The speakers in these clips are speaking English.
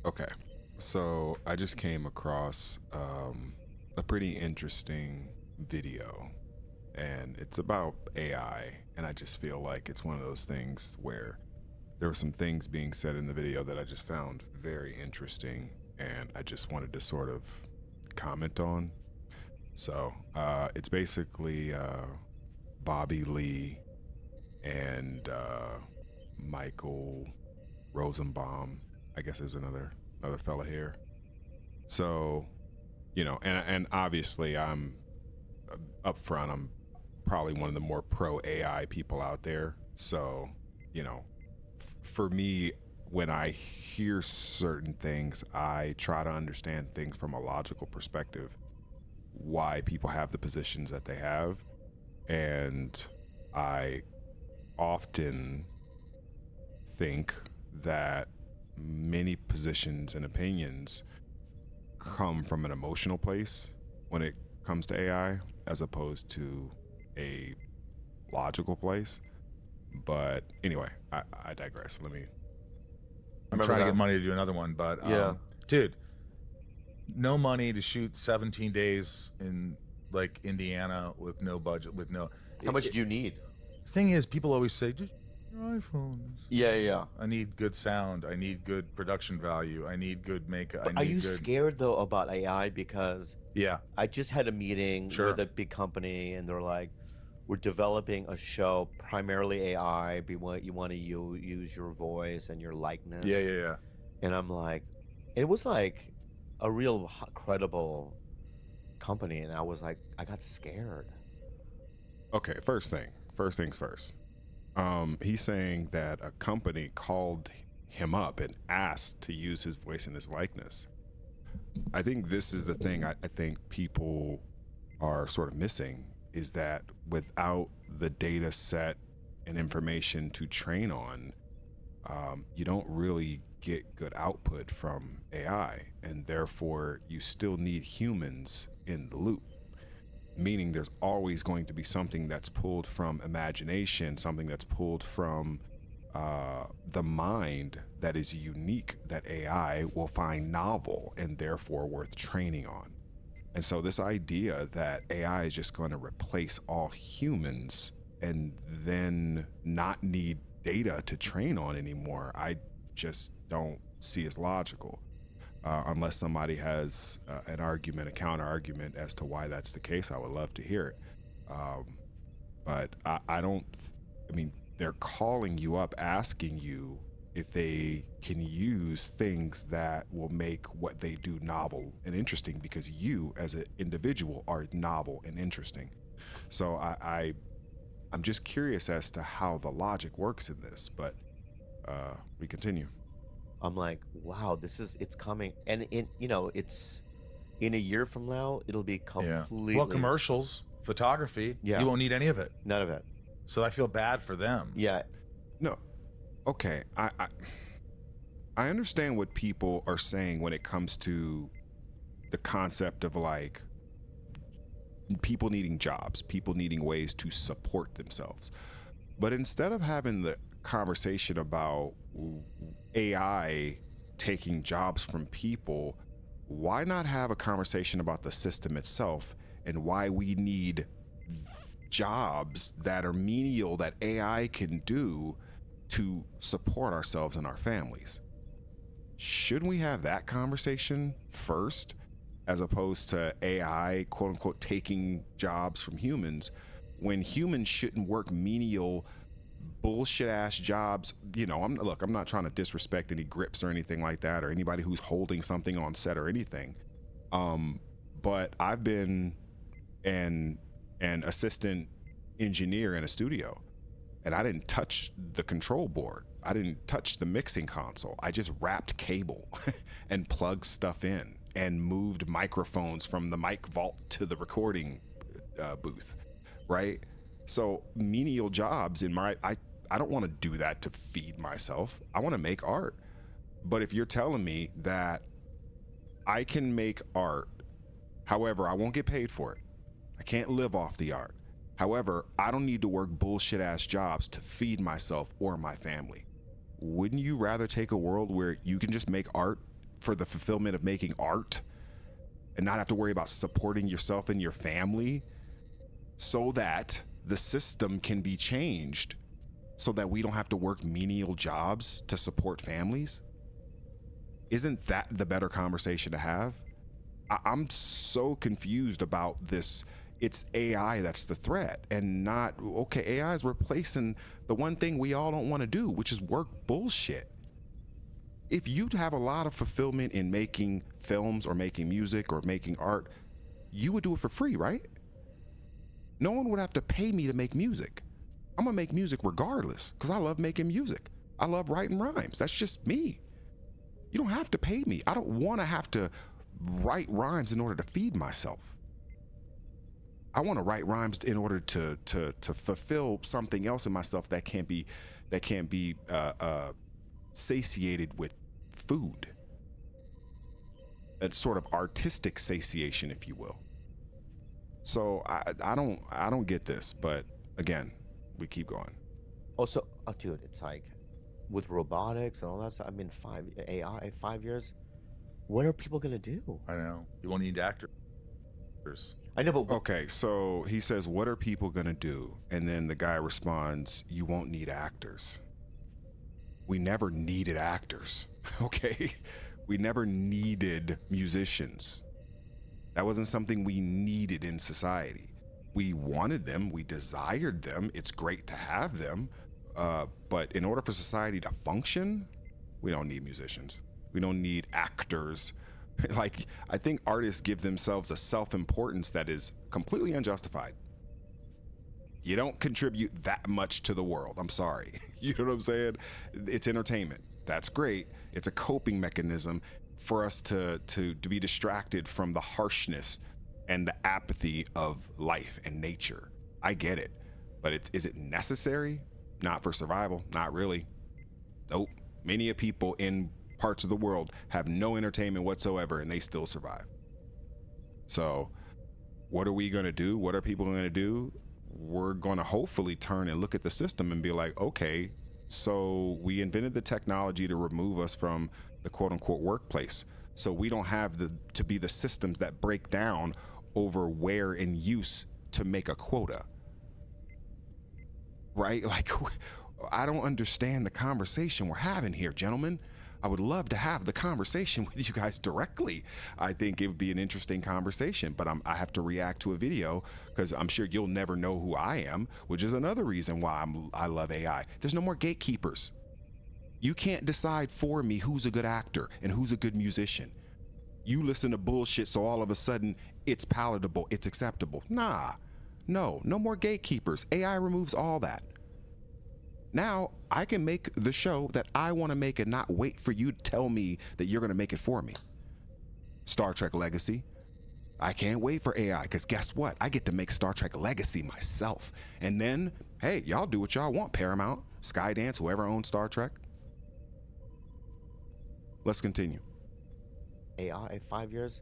Okay. So I just came across a pretty interesting video, and it's about AI. And I just feel like it's one of those things where there were some things being said in the video that I just found very interesting, and I just wanted to sort of comment on. So it's basically Bobby Lee and Michael Rosenbaum. I guess there's another fella here. So, and obviously I'm up front. I'm probably one of the more pro AI people out there. So, for me, when I hear certain things, I try to understand things from a logical perspective, why people have the positions that they have. And I often think that many positions and opinions come from an emotional place when it comes to AI as opposed to a logical place. But anyway, I digress. Let me. I'm Remember trying to that? get money to do another one, but Yeah. dude, no money to shoot 17 days in like Indiana with no budget, with no. How much do you need? Thing is, people always say, just your iPhones. Yeah. I need good sound. I need good production value. I need good makeup. But are you scared though about AI? Because Yeah. I just had a meeting Sure. with a big company, and they're like, "We're developing a show primarily AI. But you want to use your voice and your likeness." Yeah. And I'm like, it was like a real credible company, and I was like, I got scared. Okay, first things first. He's saying that a company called him up and asked to use his voice and his likeness. I think this is the thing I think people are sort of missing, is that without the data set and information to train on, you don't really get good output from AI, and therefore you still need humans in the loop. Meaning there's always going to be something that's pulled from imagination, something that's pulled from the mind that is unique, that AI will find novel and therefore worth training on. And so this idea that AI is just going to replace all humans and then not need data to train on anymore, I just don't see as logical. Unless somebody has an argument, a counter argument as to why that's the case, I would love to hear it. But I don't, I mean, they're calling you up asking you if they can use things that will make what they do novel and interesting, because you as an individual are novel and interesting. So I'm just curious as to how the logic works in this, but we continue. I'm like, wow, it's coming, and it's in a year from now, it'll be Yeah. completely Well, commercials, photography, Yeah. you won't need any of it. none of it. So I feel bad for them. Yeah, No, okay, I understand what people are saying when it comes to the concept of like people needing jobs, people needing ways to support themselves. But instead of having the conversation about AI taking jobs from people, why not have a conversation about the system itself and why we need jobs that are menial that AI can do to support ourselves and our families? Shouldn't we have that conversation first, as opposed to AI, quote unquote, taking jobs from humans, when humans shouldn't work menial bullshit ass jobs? I'm not trying to disrespect any grips or anything like that, or anybody who's holding something on set or anything. But I've been an assistant engineer in a studio, and I didn't touch the control board. I didn't touch the mixing console. I just wrapped cable and plugged stuff in and moved microphones from the mic vault to the recording booth, right? So menial jobs I don't want to do that to feed myself. I want to make art. But if you're telling me that I can make art, however, I won't get paid for it, I can't live off the art. However, I don't need to work bullshit ass jobs to feed myself or my family. Wouldn't you rather take a world where you can just make art for the fulfillment of making art and not have to worry about supporting yourself and your family, so that the system can be changed so that we don't have to work menial jobs to support families? Isn't that the better conversation to have? I'm so confused about this. It's AI that's the threat, and not, okay, AI is replacing the one thing we all don't want to do, which is work bullshit. If you'd have a lot of fulfillment in making films or making music or making art, you would do it for free, right? No one would have to pay me to make music. I'm gonna make music regardless, because I love making music. I love writing rhymes. That's just me. You don't have to pay me. I don't want to have to write rhymes in order to feed myself. I want to write rhymes in order to fulfill something else in myself that can't be satiated with food. A sort of artistic satiation, if you will. So I don't get this, but again, we keep going. Also, oh, dude, it's like with robotics and all that stuff. I mean, 5 years. What are people gonna do? I know. You won't need actors. I know, but Okay, so he says, what are people gonna do? And then the guy responds, you won't need actors. We never needed actors, okay? We never needed musicians. That wasn't something we needed in society. We wanted them, we desired them. It's great to have them. But in order for society to function, we don't need musicians. We don't need actors. Like, I think artists give themselves a self-importance that is completely unjustified. You don't contribute that much to the world. I'm sorry. You know what I'm saying? It's entertainment. That's great. It's a coping mechanism for us to be distracted from the harshness and the apathy of life and nature. I get it. But is it necessary? Not for survival. Not really. Nope. Many people in parts of the world have no entertainment whatsoever, and they still survive. So what are we going to do? What are people going to do? We're going to hopefully turn and look at the system and be like, okay, so we invented the technology to remove us from the quote unquote workplace, so we don't have to be the systems that break down over where and use to make a quota, right? Like, I don't understand the conversation we're having here, gentlemen. I would love to have the conversation with you guys directly. I think it would be an interesting conversation, but I have to react to a video because I'm sure you'll never know who I am, which is another reason why I love AI. There's no more gatekeepers. You can't decide for me who's a good actor and who's a good musician. You listen to bullshit, so all of a sudden it's palatable, it's acceptable. Nah, no more gatekeepers. AI removes all that. Now I can make the show that I want to make and not wait for you to tell me that you're going to make it for me. Star Trek Legacy. I can't wait for AI, because guess what? I get to make Star Trek Legacy myself. And then, hey, y'all do what y'all want. Paramount, Skydance, whoever owns Star Trek. Let's continue. AI 5 years.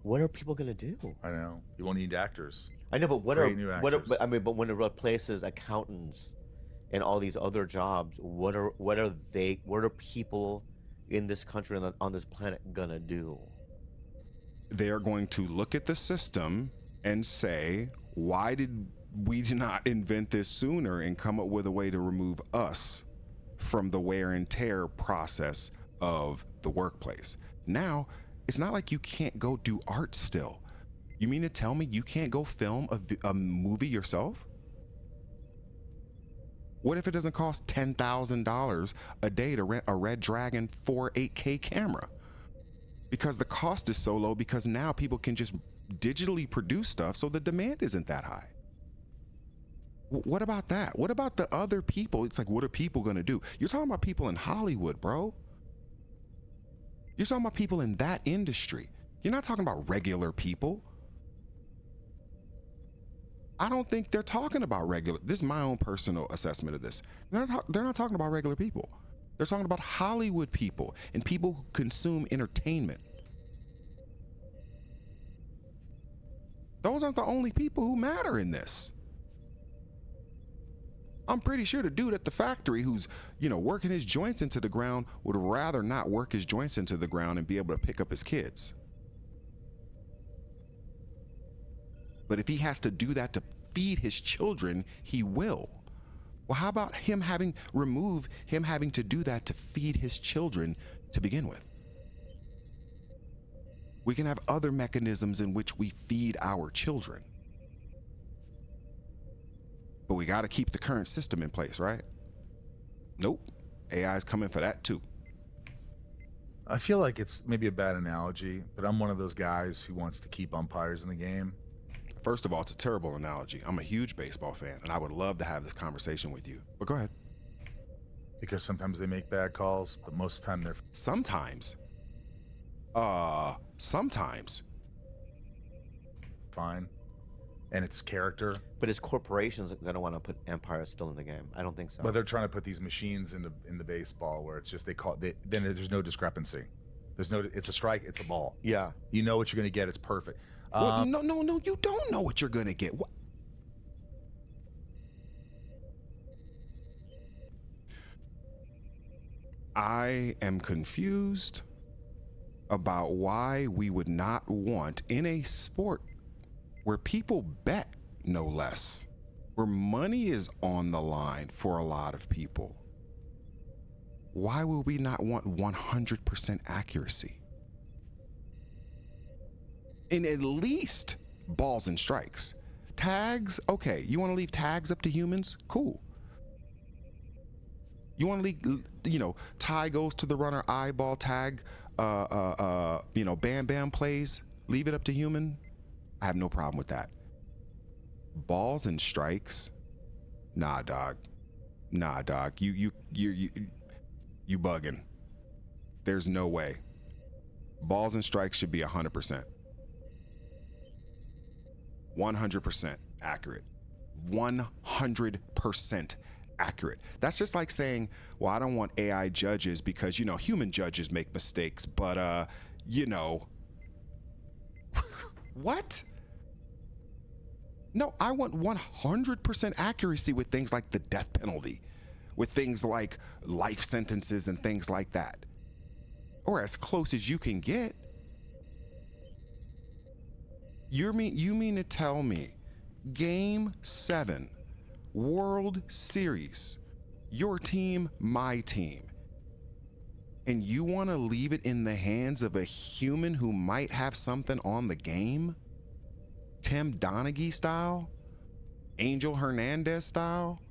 What are people gonna do? I know. You won't need actors. I know, but but when it replaces accountants and all these other jobs, what are people in this country on this planet gonna do? They are going to look at the system and say, why did we not invent this sooner and come up with a way to remove us from the wear and tear process of the workplace? Now, it's not like you can't go do art still. You mean to tell me you can't go film a movie yourself? What if it doesn't cost $10,000 a day to rent a Red Dragon 4.8K camera? Because the cost is so low, because now people can just digitally produce stuff, so the demand isn't that high. What about that? What about the other people? It's like, what are people gonna do? You're talking about people in Hollywood, bro. You're talking about people in that industry. You're not talking about regular people. I don't think they're talking about regular. This is my own personal assessment of this. They're not talking about regular people. They're talking about Hollywood people and people who consume entertainment. Those aren't the only people who matter in this. I'm pretty sure the dude at the factory who's, working his joints into the ground would rather not work his joints into the ground and be able to pick up his kids. But if he has to do that to feed his children, he will. Well, how about remove him having to do that to feed his children to begin with? We can have other mechanisms in which we feed our children. But we got to keep the current system in place, right? Nope. AI is coming for that too. I feel like it's maybe a bad analogy, but I'm one of those guys who wants to keep umpires in the game. First of all, it's a terrible analogy. I'm a huge baseball fan, and I would love to have this conversation with you. But go ahead. Because sometimes they make bad calls, but most of the time they're... Sometimes. Sometimes. Fine. And it's character. But is corporations going to want to put umpires still in the game? I don't think so. But they're trying to put these machines in the baseball where it's just then there's no discrepancy. It's a strike, it's a ball. Yeah. You know what you're going to get. It's perfect. Well, no, you don't know what you're going to get. What? I am confused about why we would not want, in a sport where people bet, no less, where money is on the line for a lot of people, why would we not want 100% accuracy? In at least balls and strikes. Tags, okay, you want to leave tags up to humans? Cool. You want to leave, tie goes to the runner, eyeball tag, bam bam plays, leave it up to human. I have no problem with that. Balls and strikes, nah, dog. You bugging. There's no way. Balls and strikes should be 100%. 100% accurate. 100% accurate. That's just like saying, well, I don't want AI judges because, human judges make mistakes, but, what? No, I want 100% accuracy with things like the death penalty, with things like life sentences and things like that, or as close as you can get. You mean to tell me Game 7, World Series, your team, my team, and you want to leave it in the hands of a human who might have something on the game? Tim Donaghy style? Angel Hernandez style?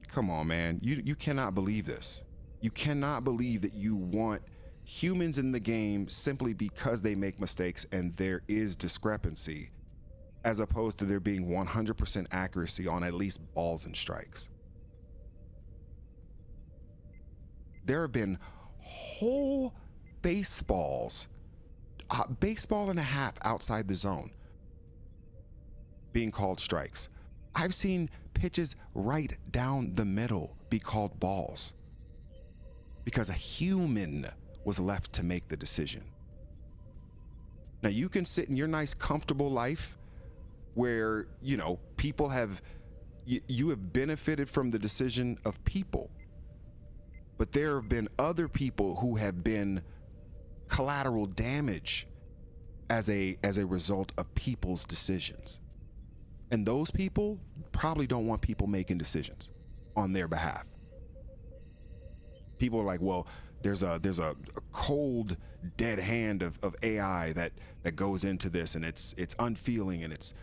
Come on, man. You cannot believe this. You cannot believe that you want humans in the game simply because they make mistakes and there is discrepancy, as opposed to there being 100% accuracy on at least balls and strikes. There have been whole baseball and a half outside the zone being called strikes. I've seen pitches right down the middle be called balls because a human was left to make the decision. Now you can sit in your nice comfortable life where, people you have benefited from the decision of people, but there have been other people who have been collateral damage as a result of people's decisions. And those people probably don't want people making decisions on their behalf. People are like, well, there's a cold, dead hand of AI that goes into this, and it's unfeeling, and it's...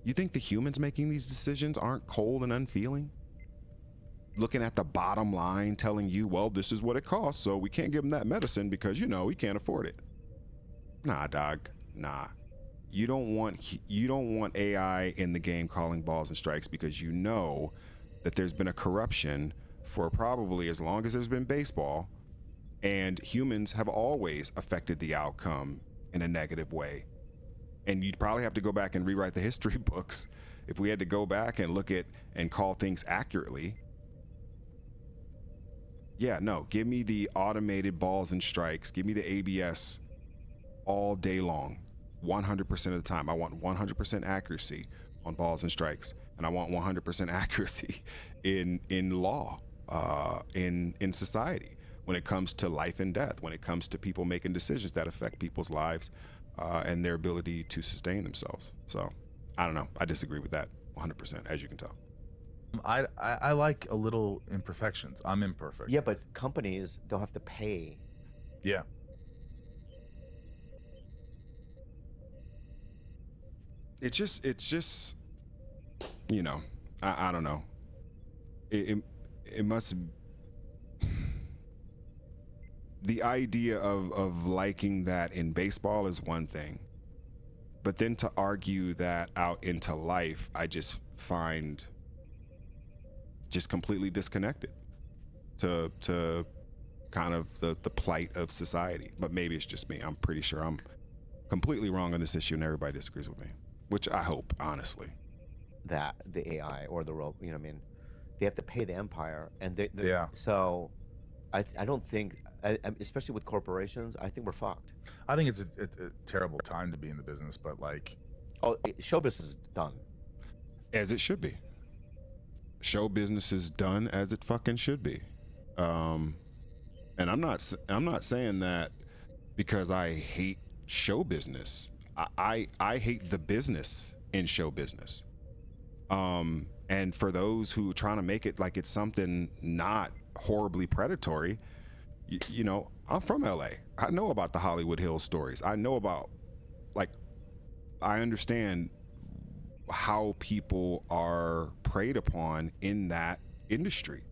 You think the humans making these decisions aren't cold and unfeeling? Looking at the bottom line, telling you, well, this is what it costs, so we can't give them that medicine because, we can't afford it. Nah, dog. Nah. You don't want AI in the game calling balls and strikes because you know that there's been a corruption for probably as long as there's been baseball, and humans have always affected the outcome in a negative way. And you'd probably have to go back and rewrite the history books if we had to go back and look at and call things accurately. Yeah, no, give me the automated balls and strikes. Give me the ABS all day long, 100% of the time. I want 100% accuracy on balls and strikes. and I want 100% accuracy in law, in society, when it comes to life and death, when it comes to people making decisions that affect people's lives and their ability to sustain themselves. So I don't know. I disagree with that 100%, as you can tell. I like a little imperfections. I'm imperfect. Yeah, but companies don't have to pay. Yeah. It's just, you know, I don't know. It must. The idea of liking that in baseball is one thing, but then to argue that out into life, I just find just completely disconnected to kind of the plight of society. But maybe it's just me. I'm pretty sure I'm completely wrong on this issue and everybody disagrees with me, which I hope, honestly. That the AI or the robot, you know what I mean? They have to pay the empire, and Yeah. So I don't think, especially with corporations, I think we're fucked. I think it's a terrible time to be in the business, but like, Show business is done. As it should be. Show business is done as it fucking should be. And I'm not saying that because I hate show business. I hate the business in show business. And for those who are trying to make it like it's something not horribly predatory, you know, I'm from LA. I know about the Hollywood Hills stories. I know about, like, I understand how people are preyed upon in that industry,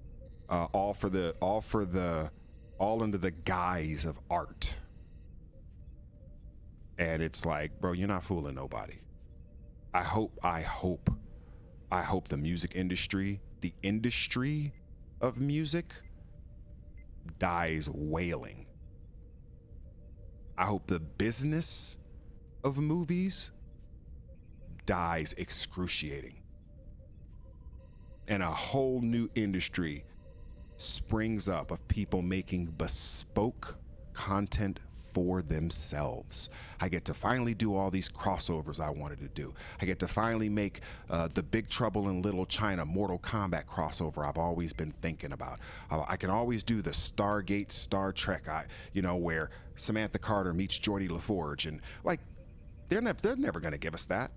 all under the guise of art. And it's like, bro, you're not fooling nobody. I hope the music industry, the industry of music, dies wailing. I hope the business of movies dies excruciating. And a whole new industry springs up of people making bespoke content for themselves. I get to finally do all these crossovers I wanted to do. I get to finally make the Big Trouble in Little China Mortal Kombat crossover I've always been thinking about. I can always do the Stargate Star Trek, where Samantha Carter meets Geordie LaForge, and like they're never gonna give us that.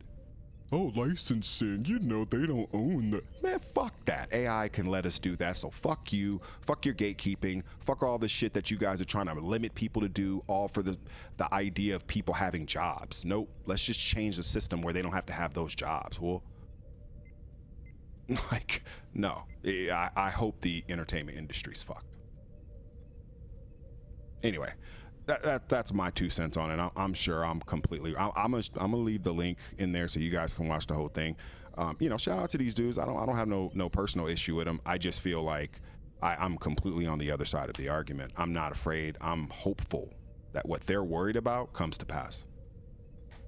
Oh, licensing, they don't own the... Man, fuck that. AI can let us do that, so fuck you, fuck your gatekeeping, fuck all the shit that you guys are trying to limit people to do, all for the idea of people having jobs. Nope, let's just change the system where they don't have to have those jobs. Well, like, no. I hope the entertainment industry's fucked. Anyway, that's my 2 cents on it. I'm sure I'm completely. I'm gonna leave the link in there so you guys can watch the whole thing. Shout out to these dudes. I don't have no personal issue with them. I just feel like I'm completely on the other side of the argument. I'm not afraid. I'm hopeful that what they're worried about comes to pass.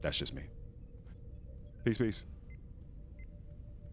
That's just me. Peace.